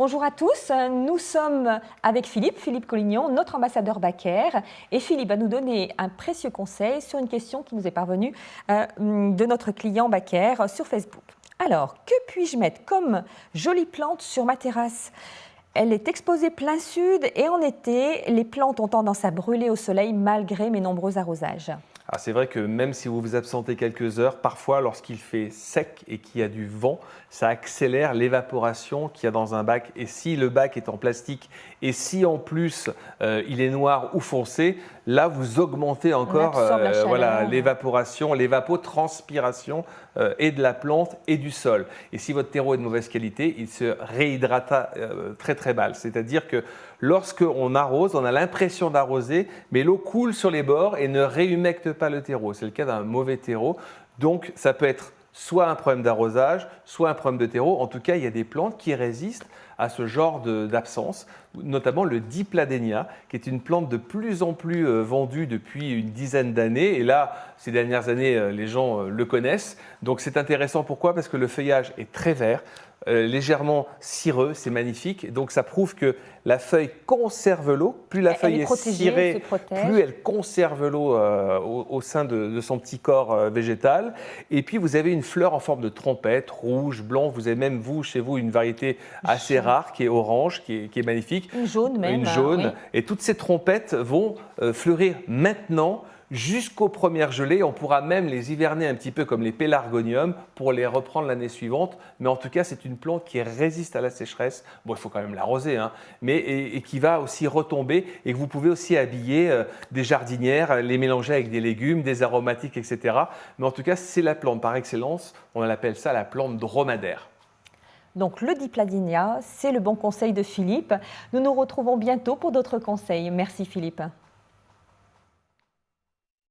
Bonjour à tous, nous sommes avec Philippe Collignon, notre ambassadeur Baker. Et Philippe va nous donner un précieux conseil sur une question qui nous est parvenue de notre client Baker sur Facebook. Alors, que puis-je mettre comme jolie plante sur ma terrasse ? Elle est exposée plein sud et en été, les plantes ont tendance à brûler au soleil malgré mes nombreux arrosages. Ah, c'est vrai que même si vous vous absentez quelques heures, parfois lorsqu'il fait sec et qu'il y a du vent, ça accélère l'évaporation qu'il y a dans un bac. Et si le bac est en plastique et si en plus il est noir ou foncé, là vous augmentez encore l'évaporation, l'évapotranspiration et de la plante et du sol. Et si votre terreau est de mauvaise qualité, il se réhydrata très très mal. C'est-à-dire que lorsqu'on arrose, on a l'impression d'arroser, mais l'eau coule sur les bords et ne réhumecte pas le terreau. C'est le cas d'un mauvais terreau. Donc ça peut être soit un problème d'arrosage, soit un problème de terreau. En tout cas, il y a des plantes qui résistent à ce genre d'absence, notamment le Dipladenia, qui est une plante de plus en plus vendue depuis une dizaine d'années. Et là, ces dernières années, les gens le connaissent. Donc c'est intéressant. Pourquoi ? Parce que le feuillage est très vert, légèrement cireux, c'est magnifique. Donc ça prouve que la feuille conserve l'eau. Plus la feuille est cirée, plus elle conserve l'eau au sein de son petit corps végétal. Et puis vous avez une fleur en forme de trompette, rouge, blanc. Vous avez même, vous, chez vous, une variété assez rare qui est orange, qui est magnifique. Une jaune même. Une jaune. Oui. Et toutes ces trompettes vont fleurir maintenant jusqu'aux premières gelées. On pourra même les hiverner un petit peu comme les pélargoniums pour les reprendre l'année suivante. Mais en tout cas, c'est une plante qui résiste à la sécheresse. Bon, il faut quand même l'arroser, hein, mais et qui va aussi retomber et que vous pouvez aussi habiller des jardinières, les mélanger avec des légumes, des aromatiques, etc. Mais en tout cas, c'est la plante par excellence. On appelle ça la plante dromadaire. Donc le Dipladenia, c'est le bon conseil de Philippe. Nous nous retrouvons bientôt pour d'autres conseils. Merci Philippe.